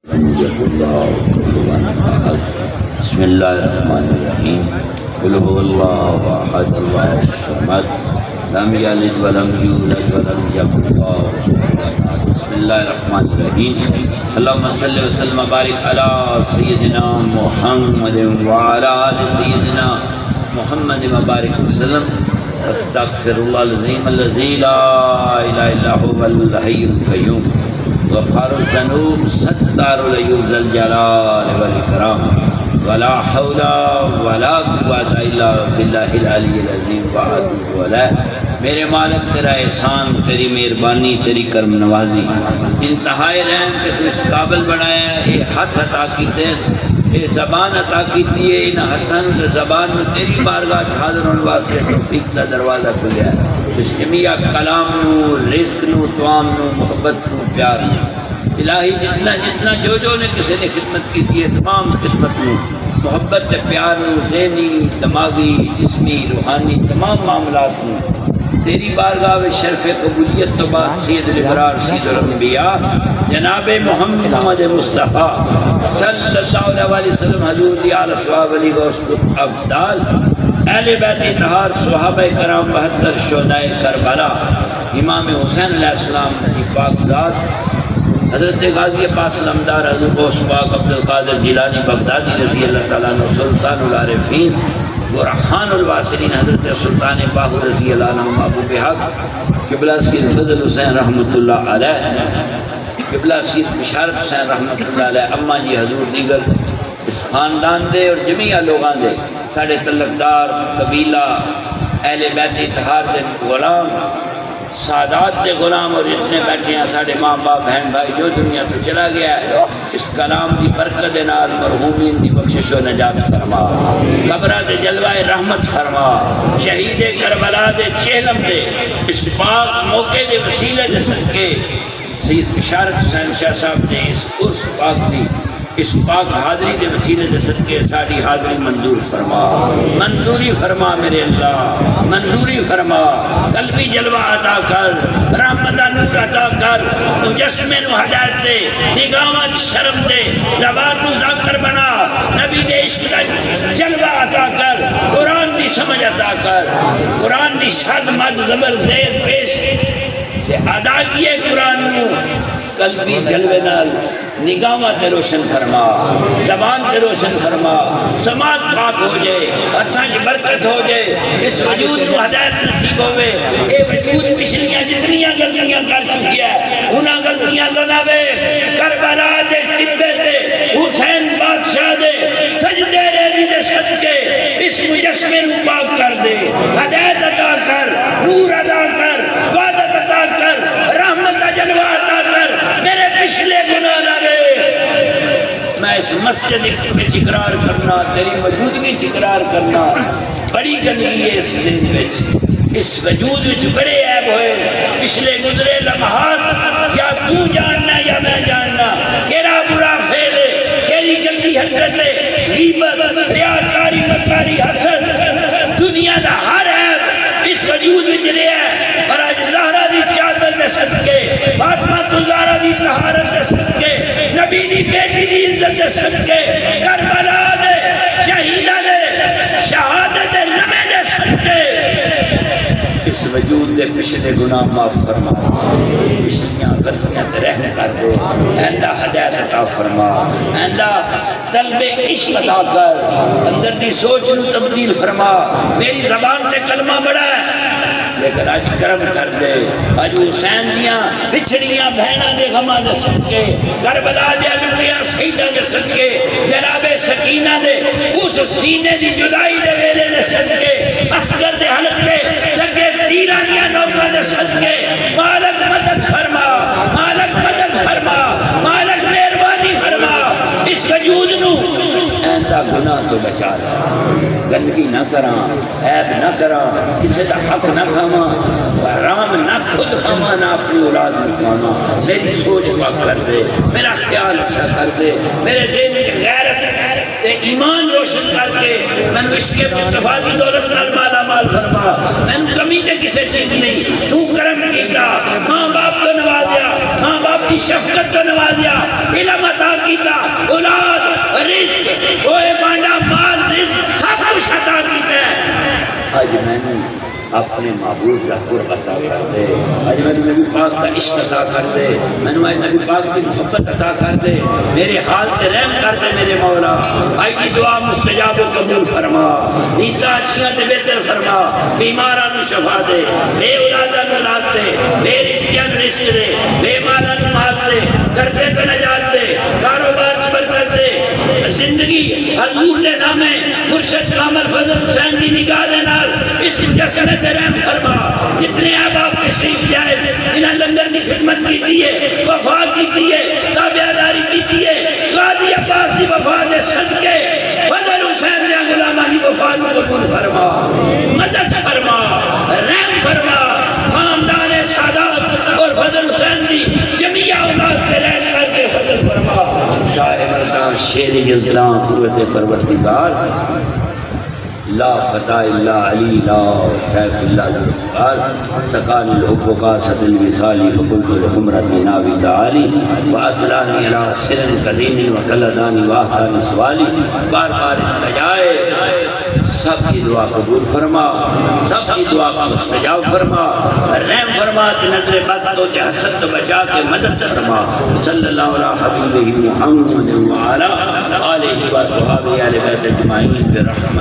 بسم اللہ الرحمن الرحیم قل هو اللہ احد اللہ الصمد لم یلد ولم یولد ولم یکن له کفوا احد بسم اللہ الرحمن الرحیم اللہم صلی وسلم وبارک علی سیدنا محمد وعلی آل سیدنا محمد وبارک وسلم استغفر اللہ العظیم الذی لا الہ الا هو الحی القیوم غفار الذنوب ستار العیوب ذی الجلال والاکرام ولا حول ولا قوة الا باللہ العلی العظیم واتوب الیہ۔ میرے مالک تیرا احسان، تیری مہربانی، تیری کرم نوازی، انتہائی رحم کہ تو اس قابل بنایا ہے، یہ ہاتھ عطا کیتے ہیں، یہ زبان عطا کیتی ہے، ان ہاتھوں سے زبان میں تیری بارگاہ حاضر ہونے واسطے توفیق کا دروازہ کھلیا ہے۔ اس جمیع کلام نو، رزق نو، توام نو، محبت نو، پیار نو، الہی جتنا جو نے کسی نے خدمت کی ہے، تمام خدمت نو، محبت پیار نو، ذہنی، دماغی، جسمی، روحانی تمام معاملات نو تیری بارگاہ و شرف قبولیت تو بعد سید الابرار سید الانبیاء جناب محمد مصطفیٰ صلی اللہ علیہ وسلم حضور دی آل صحاب علی غوث ابدال اہل بیت اطہار صحابہ کرام 72 شہدائے کربلا امام حسین علیہ السلام کی پاک ذات حضرت غازی عباس علمدار حضرت غوث پاک عبدالقادر جیلانی بغدادی رضی اللہ تعالیٰ عنہ سلطان العارفین برہان الواصلین حضرت سلطان باہو رضی اللہ عنہ محبوب حق قبلہ سید فضل حسین رحمۃ اللہ علیہ قبلہ سید بشارت حسین رحمۃ اللہ علیہ اماں جی حضور دیگر اس خاندان دے اور جمیع لوگاں دے ساڑھے تعلقدار قبیلہ اہل بیت اطہار دے غلام سادات دے غلام اور جتنے بیٹھے ہیں ساڑھے ماں باپ بہن بھائی جو دنیا تو چلا گیا ہے اس کلام دی برکت نال مرحومین دی بخشش و نجات فرما، قبرہ دے جلوہ رحمت فرما، شہید کربلا دے چہلم دے اس پاک موقع دے وسیلے دے صدقے سید بشارت حسین شاہ صاحب دے اس عرس پاک دی اس پاک حاضری دے وسیلے دے صدقے ساری حاضری منظور فرما، منظوری فرما میرے اللہ، منظوری فرما، قلبی جلوہ عطا کر، رحمت نور عطا کر، مجسمے نو ہدایت دے، نگاہت شرم دے، زبان نو ذاکر بنا، نبی دے عشق کا جلوہ عطا کر، قرآن دی سمجھ عطا کر، قرآن دی شاد مد زبر زیر پیش تے ادا کیے قرآن نو قلبی جلوے نال نگاہاں تے روشن فرما، زبان تے روشن فرما، سماعت پاک ہو جائے، ہتھاں کی برکت ہو جائے، اس وجود نو ہدایت نصیب ہوئے، اے وجود پچھلیاں جتنیاں غلطیاں کر چکی ہے انہاں غلطیاں لناوے، کربلا دے ٹبے تے حسین بادشاہ دے سجدے ریزی دے صدقے اس مجسمے نو پاک کر دے، ہدایت عطا کر، نور عطا کر، وعدت عطا کر، رحمت کا جلوہ عطا کر، میرے پچھلے گناہ نہ رہے۔ میں اس مسجد میں اقرار کرنا، تیری موجودگی اقرار کرنا بڑی گندگی ہے اس دن وچ، اس وجود وچ بڑے عیب ہوئے، پچھلے گزرے لمحات یا تو جاننا یا میں جاننا کیڑا برا فعل ہے، کیڑی گندی حرکت ہے، غیبت، ریاکاری، مکاری، حسد، دنیا دا ہر عیب اس وجود وچ رہیا ہے، اور آج زہرا دی چادر دے صدقے، فاطمہ الزہرا دی طہارت دے صدقے، نبی دی بیٹی دی عزت دے صدقے، کربلا دے شہیدہ دے شہادت دے لمحے دے صدقے اس وجود دے پچھلے گناہ معاف فرما، پچھلیاں غلطیاں تے رحم کر دے، آئندہ ہدایت عطا فرما، آئندہ قلب عشق عطا کر، اندر دی سوچ نو تبدیل فرما، میری زبان تے کلمہ بڑا ہے لیکن آج کرم کر دے، آج حسین دیاں بچھڑیاں بہناں دے غماں دے صدقے، کربلا دے علویاں سیدہ دے صدقے، جناب سکینہ دے اس سینے دی جدائی دے ویلے دے صدقے، اصغر دے حلق دے لگے تیران دیاں نوکہ دے صدقے، مالک مدد فرما، مالک مدد فرما، مالک مہربانی فرما، اس وجود نو آئندہ گناہ تو بچا لے، گندگی نہ کراں، عیب نہ کراں، کسی دا حق نہ کھاواں، حرام نہ خود کھاواں نہ اپنی اولاد میں کھاواں، میری سوچ پاک کر دے، میرا خیال اچھا کر دے، میرے ذہن کی غیرت تے ایمان روشن کر کے میں نے عشق مصطفیٰ کی دولت نال مالا مال فرما، میں نے کمی تے کسے چیز نہیں، تو کرم کیتا، ماں باپ کو نوازیا، ماں باپ باپ کی شفقت تو نوازیا، علم عطا کیتا، اولاد، رزق، ہوئے بانڈا، مال، رزق سب کچھ عطا کیتا ہے۔ آج میں نے اپنے معبود کا قرب عطا کر دے، آج میں نے نبی پاک کا عشق عطا کر دے، میں نے نبی پاک کی محبت عطا کر دے، میرے حال تے رحم کر دے میرے مولا۔ آج کی دعا مستجاب و قبول فرما، نیتاں اچھیاں تے بہتر فرما، بیماراں نو شفا دے، بے اولاداں نو اولاد دے، بے رزقیاں نو رزق دے، بے مالاں نو مال دے، قرضے تے نجات دے، کاروبار چ برکت دے، زندگی حضور دے نامے مرشد کامل فضل حسین دی نگاہ دے نال اس مجسمے تے رحم فرما۔ جتنے احباب تشریف جائے انہاں لنگر دی خدمت کیتی ہے، وفا کیتی ہے، تابعداری کیتی ہے، غازی عباس دی وفا دے صدقے فضل حسین دے غلاماں دی وفا نو قبول فرما، مدد فرما، رحم فرما، خاندان سادات اور فضل حسین دی جمیع اولاد پہ رحم کر کے فضل فرما۔ شاہ مردان شیر یزدان قوت پروردگار، لا فتح الا علی لا سیف اللہ ذوالفقار، سقانی الحب قاصۃ الوصال فقلت لحمرت ناوی تعالی واطلانی علی سر قدیم وقلدانی واحدانی سوالی۔ بار بار التجائے سب کی دعا قبول فرما، سب کی دعا کو مستجاب فرما، رحم فرما، نظر بد تو حسد سے بچا کے مدد فرما۔ صلی اللہ علیہ حبیبہ محمد وعلی آلہ وصحبہ اہل بیت اجمعین برحمتہ۔